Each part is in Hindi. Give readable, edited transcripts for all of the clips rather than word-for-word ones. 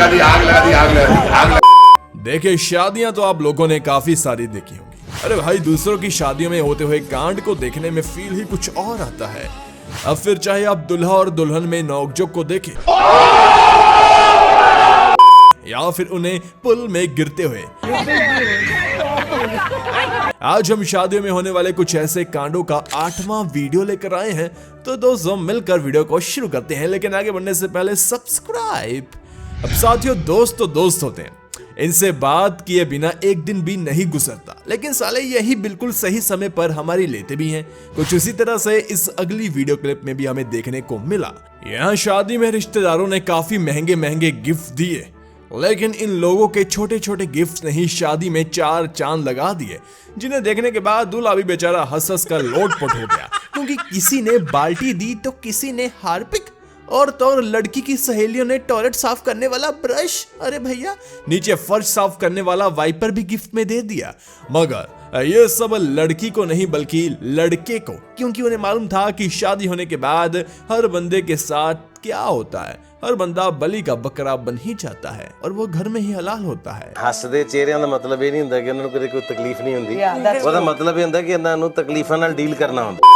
लगा दी, आग लगा दी, आग लगा दी, आग लगा। देखिए, शादियां तो आप लोगों ने काफी सारी देखी होंगी। अरे भाई, दूसरों की शादियों में होते हुए कांड को देखने में फील ही कुछ और आता है। अब फिर चाहे आप दुल्हा और दुल्हन में नोकझोंक को देखें या फिर उन्हें पुल में गिरते हुए। आज हम शादियों में होने वाले कुछ ऐसे कांडों का 8वां वीडियो लेकर आए हैं। तो दोस्तों, मिलकर वीडियो को शुरू करते हैं, लेकिन आगे बढ़ने से पहले सब्सक्राइब। अब साथियों, दोस्त तो दोस्त होते हैं, इनसे बात किए बिना एक दिन भी नहीं गुजरता, लेकिन साले यही बिल्कुल सही समय पर हमारी लेते भी हैं। कुछ उसी तरह से इस अगली वीडियो क्लिप में भी हमें देखने को मिला। यहाँ शादी में रिश्तेदारों ने काफी महंगे महंगे गिफ्ट दिए, लेकिन इन लोगों के छोटे छोटे गिफ्ट ने ही शादी में 4 चांद लगा दिए, जिन्हें देखने के बाद दूल्हा भी बेचारा हंस हंस कर लोटपोट हो गया, क्योंकि किसी ने बाल्टी दी तो किसी ने हार्पिक, और तो और लड़की की सहेलियों ने टॉयलेट साफ करने वाला ब्रश, अरे भैया नीचे फर्श साफ करने वाला वाइपर भी गिफ्ट में दे दिया। मगर ये सब लड़की को नहीं बल्कि लड़के को, क्योंकि उन्हें मालूम था कि शादी होने के बाद हर बंदे के साथ क्या होता है। हर बंदा बलि का बकरा बन ही जाता है और वो घर में ही हलाल होता है। हसदे चेहरिਆਂ ਦਾ मतलब ये नहीं ਹੁੰਦਾ कि उन्होंने कोई तकलीफ नहीं होती, ਉਹਦਾ मतलब ये ਹੁੰਦਾ कि ਇਹਨਾਂ ਨੂੰ तकलीफां ਨਾਲ डील करना ਹੁੰਦਾ।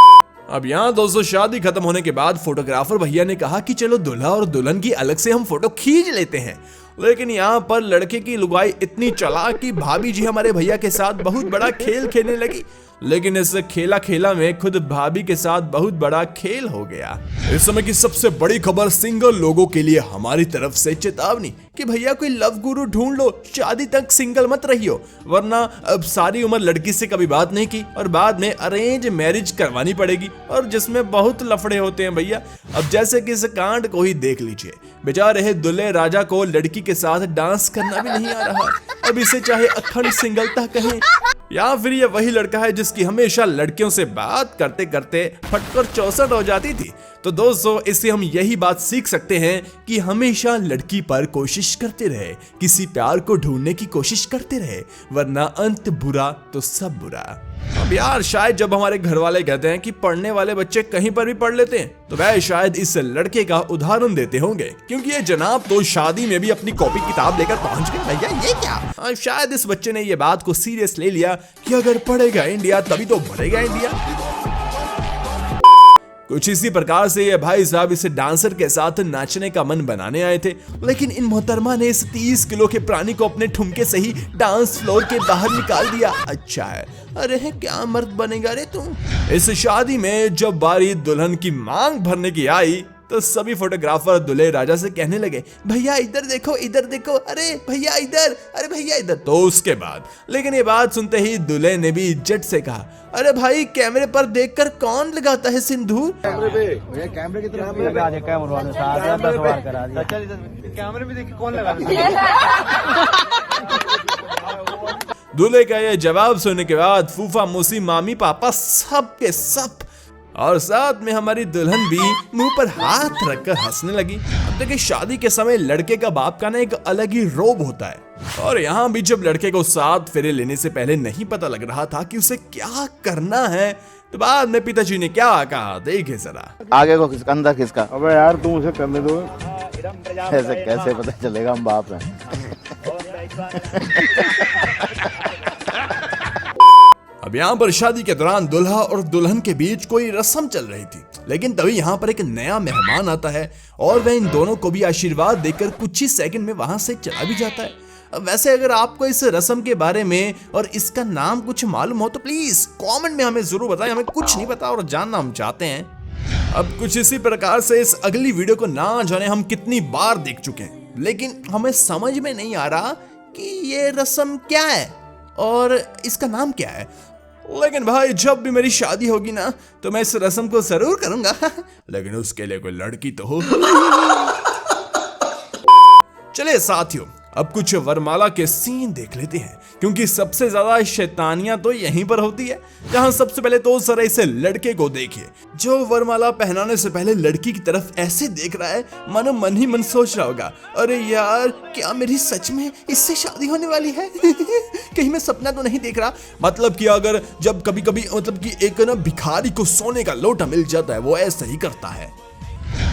अब यहाँ दोस्तों, शादी खत्म होने के बाद फोटोग्राफर भैया ने कहा कि चलो दूल्हा और दुल्हन की अलग से हम फोटो खींच लेते हैं, लेकिन यहाँ पर लड़के की लुगाई इतनी चालाक कि भाभी जी हमारे भैया के साथ बहुत बड़ा खेल खेलने लगी, लेकिन इस खेला खेला में खुद भाभी के साथ बहुत बड़ा खेल हो गया। इस समय की सबसे बड़ी खबर सिंगल लोगों के लिए हमारी तरफ से चेतावनी कि भैया कोई लव गुरु ढूंढ लो, शादी तक सिंगल मत रहियो, वरना अब सारी उम्र लड़की से कभी बात नहीं की और बाद में अरेंज मैरिज करवानी पड़ेगी, और जिसमें बहुत लफड़े होते हैं भैया। अब जैसे कि इस कांड को ही देख लीजिए, बेचारे दुल्हे राजा को लड़की के साथ डांस करना भी नहीं आ रहा। अब इसे चाहे अखंड सिंगलता कहें या फिर ये वही लड़का है जिसकी हमेशा लड़कियों से बात करते करते फटकर 64 हो जाती थी। तो दोस्तों, इससे हम यही बात सीख सकते हैं कि हमेशा लड़की पर कोशिश करते रहे, किसी प्यार को ढूंढने की कोशिश करते रहे, वरना अंत बुरा तो सब बुरा। अब यार, शायद जब हमारे घर वाले कहते हैं कि पढ़ने वाले बच्चे कहीं पर भी पढ़ लेते हैं, तो वह शायद इस लड़के का उदाहरण देते होंगे, क्योंकि ये जनाब तो शादी में भी अपनी कॉपी किताब लेकर पहुंच गए। भैया ये क्या? शायद इस बच्चे ने ये बात को सीरियस ले लिया कि अगर पढ़ेगा इंडिया तभी तो बढ़ेगा इंडिया। कुछ इसी प्रकार से ये भाई साहब इसे डांसर के साथ नाचने का मन बनाने आए थे, लेकिन इन मोहतरमा ने इस 30 किलो के प्राणी को अपने ठुमके से ही डांस फ्लोर के बाहर निकाल दिया। अच्छा है, अरे है क्या मर्द बनेगा रे तू। इस शादी में जब बारी दुल्हन की मांग भरने की आई, तो सभी फोटोग्राफर दूल्हे राजा से कहने लगे, भैया इधर देखो, इधर देखो, अरे भैया इधर, अरे भैया इधर। तो उसके बाद लेकिन ये बात सुनते ही दूल्हे ने भी इज्जत से कहा, अरे भाई कैमरे पर देखकर कौन लगाता है सिंदूर? कैमरे की तरफ कैमरे में देख कौन लगा। दूल्हे का ये जवाब सुनने के बाद फूफा, मौसी, मामी, पापा सब के सब और साथ में हमारी दुल्हन भी मुंह पर हाथ रखकर हंसने लगी। अब देखिए, शादी के समय लड़के का बाप का ना एक अलग ही रोब होता है, और यहाँ भी जब लड़के को 7 फेरे लेने से पहले नहीं पता लग रहा था कि उसे क्या करना है, तो बाद में पिताजी ने क्या कहा, देखिए जरा। आगे को किसका, अंदर किसका? अबे यार तुम उसे करने दो। ऐसे कैसे पता चलेगा हम बाप हैं? अब यहाँ पर शादी के दौरान दुल्हा और दुल्हन के बीच कोई रस्म चल रही थी, लेकिन तभी यहाँ पर एक नया मेहमान आता है और वह इन दोनों को भी आशीर्वाद देकर कुछ ही सेकंड में वहां से चला भी जाता है। अब वैसे अगर आपको इस रस्म के बारे में और इसका नाम कुछ मालूम हो तो प्लीज कमेंट में हमें जरूर बताएं, हमें कुछ नहीं पता और जानना हम चाहते हैं। अब कुछ इसी प्रकार से इस अगली वीडियो को ना जाने हम कितनी बार देख चुके हैं, लेकिन हमें समझ में नहीं आ रहा कि ये रस्म क्या है और इसका नाम क्या है। लेकिन भाई, जब भी मेरी शादी होगी ना, तो मैं इस रस्म को जरूर करूंगा, लेकिन उसके लिए कोई लड़की तो हो। चलिए साथियों, अब कुछ वरमाला के सीन देख लेते हैं, क्योंकि सबसे ज्यादा शैतानियां तो यहीं पर होती है। जहां सबसे पहले तो जरा इसे लड़के को देखिए, जो वरमाला पहनाने से पहले लड़की की तरफ ऐसे देख रहा है, मानो मन ही मन सोच रहा होगा, अरे यार क्या मेरी सच में इससे शादी होने वाली है? कहीं मैं सपना तो नहीं देख रहा। मतलब कि अगर जब कभी कभी मतलब कि एक ना भिखारी को सोने का लोटा मिल जाता है, वो ऐसा ही करता है।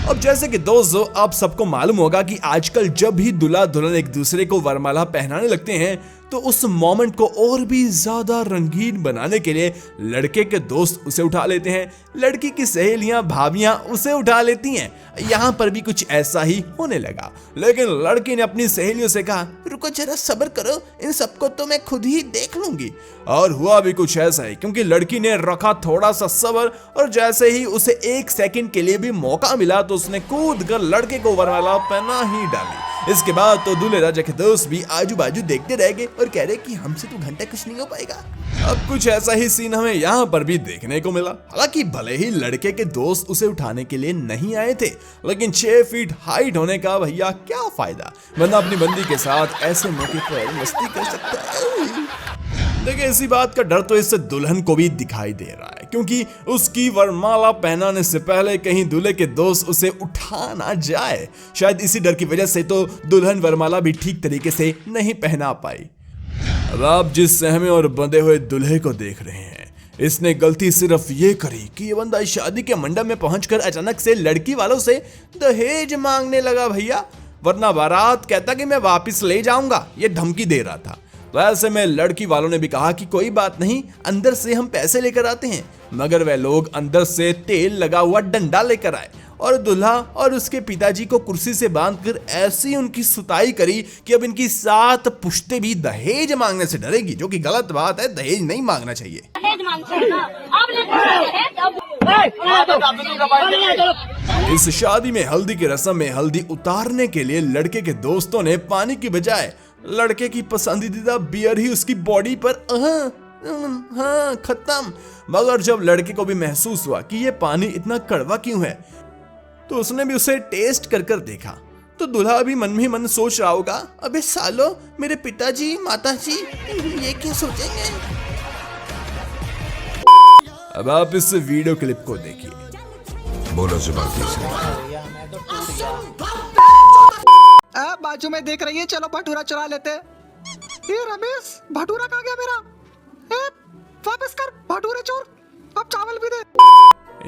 अब जैसे कि दोस्तों आप सबको मालूम होगा कि आजकल जब भी दूल्हा दुल्हन एक दूसरे को वरमाला पहनाने लगते हैं तो उस मोमेंट को और भी ज्यादा रंगीन बनाने के लिए लड़के के दोस्त उसे उठा लेते हैं, लड़की की सहेलियां भाभियां उसे उठा लेती हैं। यहाँ पर भी कुछ ऐसा ही होने लगा, लेकिन लड़की ने अपनी सहेलियों से कहा रुको जरा सब्र करो, इन सबको तो मैं खुद ही देख लूंगी। और हुआ भी कुछ ऐसा ही, क्योंकि लड़की ने रखा थोड़ा सा सब्र और जैसे ही उसे 1 सेकंड के लिए भी मौका मिला तो उसने कूद कर लड़के को वरमाला पहना ही डाली। इसके बाद तो दूल्हे राजा के दोस्त भी आजू बाजू देखते रह गए और कह रहे कि हमसे तो घंटा कुछ नहीं हो पाएगा। अब कुछ ऐसा ही सीन हमें यहाँ पर भी देखने को मिला। हालांकि भले ही लड़के के दोस्त उसे उठाने के लिए नहीं आए थे, लेकिन 6 फीट हाइट होने का भैया क्या फायदा, बंदा अपनी बंदी के साथ ऐसे मौके पर मस्ती कर सकता है। देखिए इसी बात का डर तो इससे दुल्हन को भी दिखाई दे रहा है, क्योंकि उसकी वरमाला पहनाने से पहले कहीं दूल्हे के दोस्त उसे उठा ना जाए। शायद इसी डर की वजह से तो दुल्हन वरमाला भी ठीक तरीके से नहीं पहना पाई। अब आप जिस सहमे और बंधे हुए दूल्हे को देख रहे हैं, इसने गलती सिर्फ ये करी कि ये बंदा शादी के मंडप में पहुंचकर अचानक से लड़की वालों से दहेज मांगने लगा भैया, वरना बारात कहता कि मैं वापस ले जाऊंगा, ये धमकी दे रहा था। तो ऐसे में लड़की वालों ने भी कहा कि कोई बात नहीं, अंदर से हम पैसे लेकर आते हैं। मगर वह लोग अंदर से तेल लगा हुआ डंडा लेकर आए और दूल्हा और उसके पिताजी को कुर्सी से बांधकर ऐसी उनकी सुताई करी कि अब इनकी 7 पुश्तें भी दहेज मांगने से डरेगी, जो कि गलत बात है, दहेज नहीं मांगना चाहिए। इस शादी में हल्दी की रस्म में हल्दी उतारने के लिए लड़के के दोस्तों ने पानी की बजाय लड़के की पसंदीदा बियर ही उसकी बॉडी पर हाँ खत्म। मगर जब लड़के को भी महसूस हुआ कि ये पानी इतना कड़वा क्यों है, तो उसने भी उसे टेस्ट कर कर देखा। तो दूल्हा भी मन में मन सोच रहा होगा, अबे सालो मेरे पिताजी माताजी ये क्या सोचेंगे। अब आप इस वीडियो क्लिप को देखिए। बोलो जुबान बाजू में देख रही है, चलो भटूरा चुरा लेते। ये रमेश भटूरा कहाँ गया मेरा? वापस कर भटूरे चोर, अब चावल भी दे।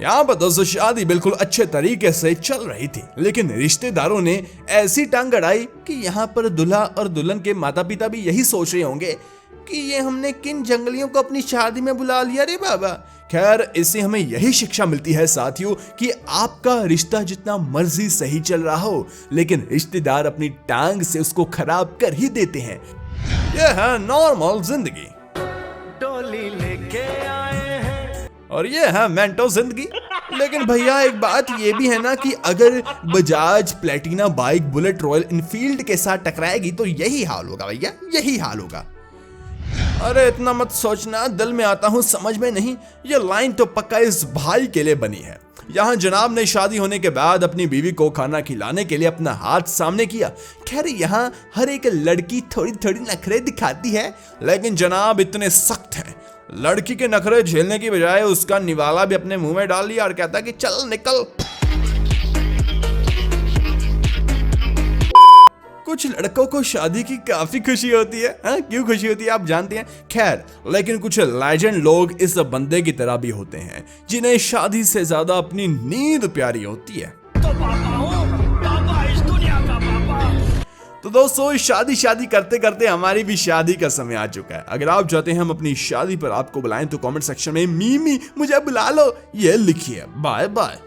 यहाँ पर दोस्तों शादी बिल्कुल अच्छे तरीके से चल रही थी, लेकिन रिश्तेदारों ने ऐसी टांग अड़ाई कि यहाँ पर दूल्हा और दुल्हन के माता पिता भी यही सोच रहे होंगे कि ये हमने किन जंगलियों को अपनी शादी में बुला लिया रे बाबा। खैर इससे हमें यही शिक्षा मिलती है साथियों कि आपका रिश्ता जितना मर्जी सही चल रहा हो, लेकिन रिश्तेदार अपनी टांग से उसको खराब कर ही देते हैं। यह है नॉर्मल जिंदगी, टोली लेके आए हैं और ये है मेंटो जिंदगी। लेकिन भैया एक बात ये भी है ना कि अगर Bajaj Platina bike bullet royal Enfield के साथ टकराएगी तो यही हाल होगा भैया, यही हाल होगा। अरे इतना मत सोचना, दिल में आता हूँ समझ में नहीं। ये लाइन तो पक्का इस भाई के लिए बनी है। यहाँ जनाब ने शादी होने के बाद अपनी बीवी को खाना खिलाने के लिए अपना हाथ सामने किया। खैर यहाँ हर एक लड़की थोड़ी थोड़ी नखरे दिखाती है, लेकिन जनाब इतने सख्त हैं, लड़की के नखरे झेलने की बजाय उसका निवाला भी अपने मुंह में डाल लिया और कहता कि चल निकल। कुछ लड़कों को शादी की काफी खुशी होती है, हाँ? क्यों खुशी होती है आप जानते हैं। खैर लेकिन कुछ लेजेंड लोग इस बंदे की तरह भी होते हैं जिन्हें शादी से ज्यादा अपनी नींद प्यारी होती है। तो दोस्तों शादी करते करते हमारी भी शादी का समय आ चुका है। अगर आप चाहते हैं हम अपनी शादी पर आपको बुलाएं तो कमेंट सेक्शन में मीमी मुझे बुला लो ये लिखिए। Bye bye.